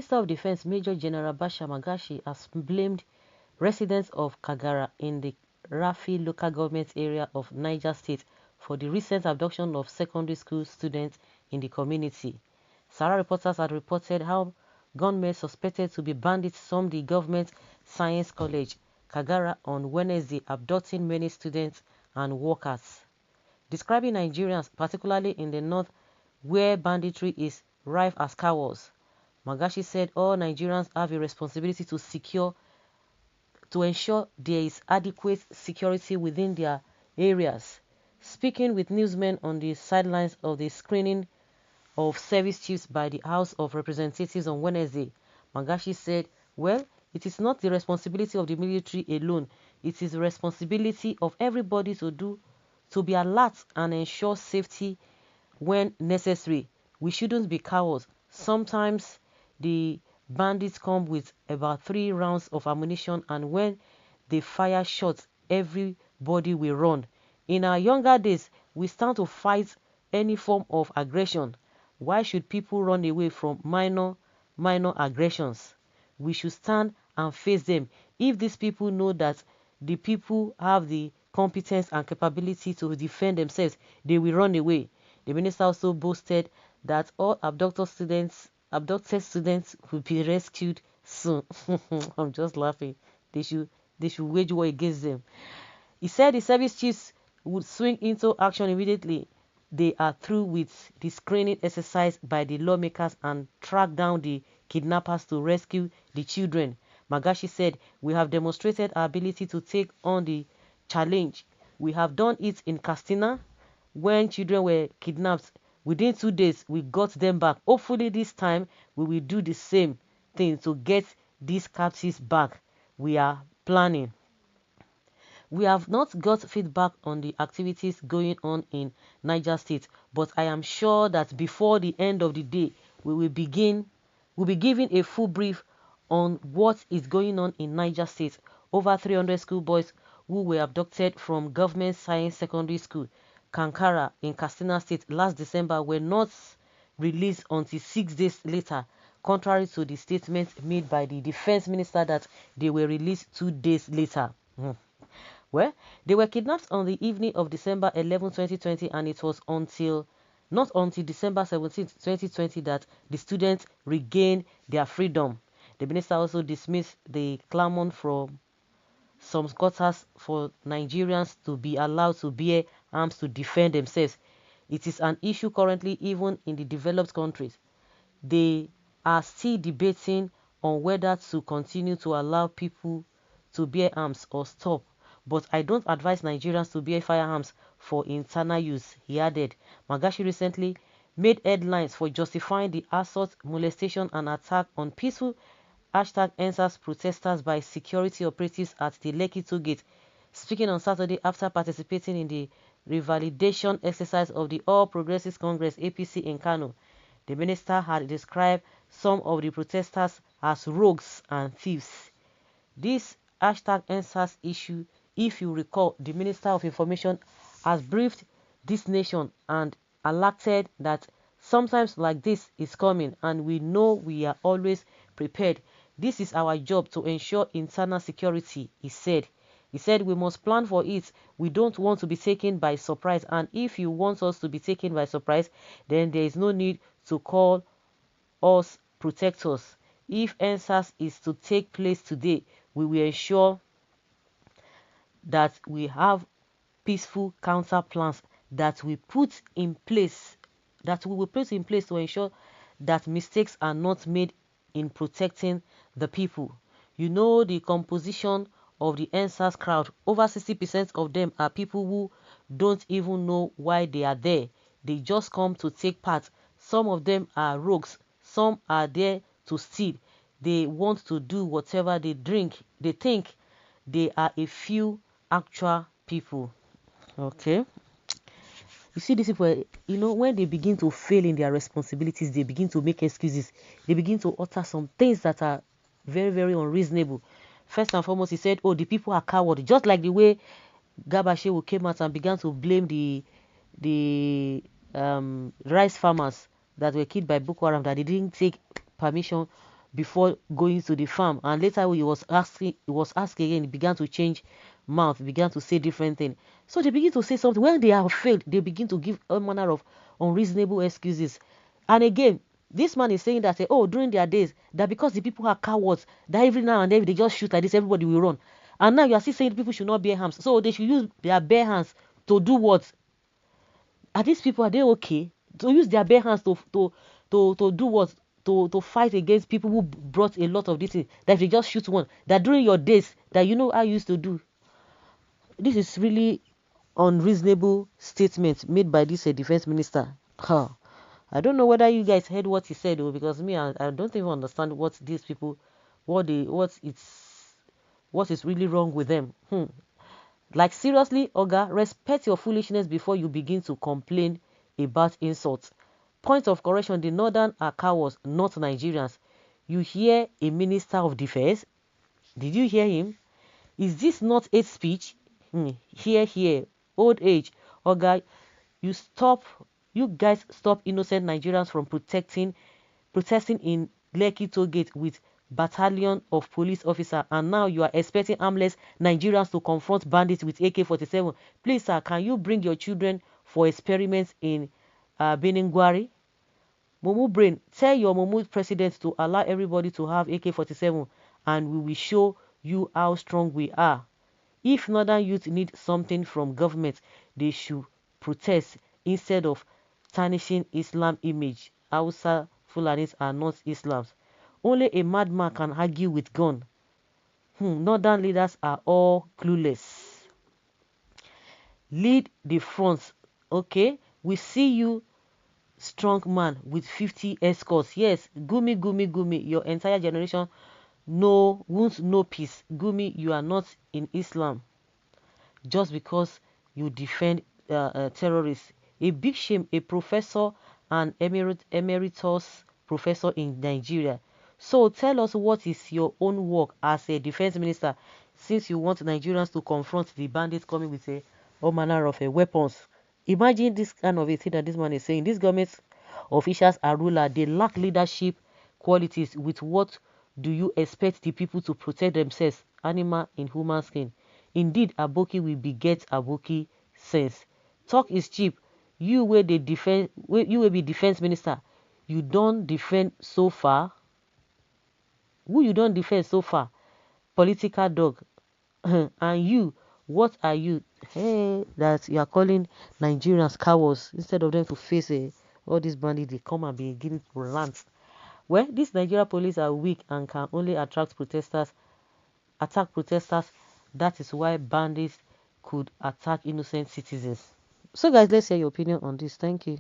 Minister of Defense Major General Basha Magashi has blamed residents of Kagara in the Rafi local government area of Niger State for the recent abduction of secondary school students in the community. Sahara reporters had reported how gunmen suspected to be bandits stormed the government science college, Kagara, on Wednesday, abducting many students and workers. Describing Nigerians, particularly in the north where banditry is rife as cowards, Magashi said all Nigerians have a responsibility to ensure there is adequate security within their areas. Speaking with newsmen on the sidelines of the screening of service chiefs by the House of Representatives on Wednesday, Magashi said, well, it is not the responsibility of the military alone. It is the responsibility of everybody to be alert and ensure safety when necessary. We shouldn't be cowards. Sometimes the bandits come with about 3 rounds of ammunition, and when they fire shots, everybody will run. In our younger days, we stand to fight any form of aggression. Why should people run away from minor aggressions? We should stand and face them. If these people know that the people have the competence and capability to defend themselves, they will run away. The minister also boasted that all abducted students will be rescued soon. I'm just laughing. They should wage war against them. He said the service chiefs would swing into action immediately they are through with the screening exercise by the lawmakers and track down the kidnappers to rescue the children. Magashi said, we have demonstrated our ability to take on the challenge. We have done it in Katsina when children were kidnapped. Within 2 days, we got them back. Hopefully this time, we will do the same thing to get these captives back. We are planning. We have not got feedback on the activities going on in Niger State, but I am sure that before the end of the day, we'll be given a full brief on what is going on in Niger State. Over 300 schoolboys who were abducted from Government Science Secondary School, Kankara, in Katsina State last December were not released until 6 days later, contrary to the statement made by the Defense Minister that they were released 2 days later. Well, they were kidnapped on the evening of December 11, 2020, and it was not until December 17, 2020 that the students regained their freedom. The minister also dismissed the clamor from some quarters for Nigerians to be allowed to bear arms to defend themselves. It is an issue currently even in the developed countries. They are still debating on whether to continue to allow people to bear arms or stop. But I don't advise Nigerians to bear firearms for internal use, he added. Magashi recently made headlines for justifying the assault, molestation, and attack on peaceful #EndSARS protesters by security operatives at the Lekki toll gate. Speaking on Saturday after participating in the revalidation exercise of the All Progressives Congress (APC) in Kano, the minister had described some of the protesters as rogues and thieves. This #EndSARS issue, if you recall, the Minister of Information has briefed this nation and alerted that sometimes like this is coming, and we know we are always prepared. This is our job to ensure internal security, he said. He said we must plan for it. We don't want to be taken by surprise, and if you want us to be taken by surprise, then there is no need to call us protectors. If EndSARS is to take place today, we will ensure that we have peaceful counter plans that we will put in place to ensure that mistakes are not made in protecting the people. You know the composition of the EndSARS crowd. Over 60% of them are people who don't even know why they are there. They just come to take part. Some of them are rogues. Some are there to steal. They want to do whatever they think they are a few actual people. Okay. You see, these people, when they begin to fail in their responsibilities, they begin to make excuses. They begin to utter some things that are very, very unreasonable. First and foremost, he said, the people are cowards. Just like the way Gabashewu came out and began to blame the rice farmers that were killed by Boko Haram, that they didn't take permission before going to the farm, and later he was asked again, he began to change mouth, began to say different things. So they begin to say something. When they have failed, they begin to give all manner of unreasonable excuses. And again, this man is saying that, oh, during their days, that because the people are cowards, that every now and then they just shoot like this, everybody will run. And now you are still saying people should not bear arms. So they should use their bare hands to do what? Are these people, are they okay? To use their bare hands to do what? To fight against people who brought a lot of this thing. That if they just shoot one, that during your days, that you know I used to do. This is really unreasonable statement made by this defense minister. Huh. I don't know whether you guys heard what he said, though, because me, I don't even understand what these people, what is really wrong with them. Like seriously, Oga, respect your foolishness before you begin to complain about insults. Point of correction, the northern are cowards, not Nigerians. You hear a minister of defense? Did you hear him? Is this not hate speech? Here, old age. Oga, you guys stop innocent Nigerians from protesting in Lekki toll gate with battalion of police officers, and now you are expecting armless Nigerians to confront bandits with AK-47. Please, sir, can you bring your children for experiments in Beningwari? Mumu brain, tell your Mumu president to allow everybody to have AK-47, and we will show you how strong we are. If northern youth need something from government, they should protest instead of tarnishing Islam image. Hausa Fulanis are not Islams. Only a madman can argue with gun. Northern leaders are all clueless. Lead the front. Okay, we see you, strong man with 50 escorts. Yes, Gumi. Your entire generation won't know peace. Gumi, you are not in Islam. Just because you defend terrorists. A big shame, a professor and emeritus professor in Nigeria. So tell us, what is your own work as a defense minister, since you want Nigerians to confront the bandits coming with all manner of weapons. Imagine this kind of a thing that this man is saying. These government officials are ruler. They lack leadership qualities. With what do you expect the people to protect themselves? Animal in human skin. Indeed, Aboki will beget Aboki sense. Talk is cheap. You will be defense minister. You don't defend so far. Who you don't defend so far? Political dog. And you, what are you? Hey, that you are calling Nigerians cowards instead of them to face all these bandits. They come and be beginning to rant. Well, these Nigeria police are weak and can only attack protesters. That is why bandits could attack innocent citizens. So guys, let's hear your opinion on this. Thank you.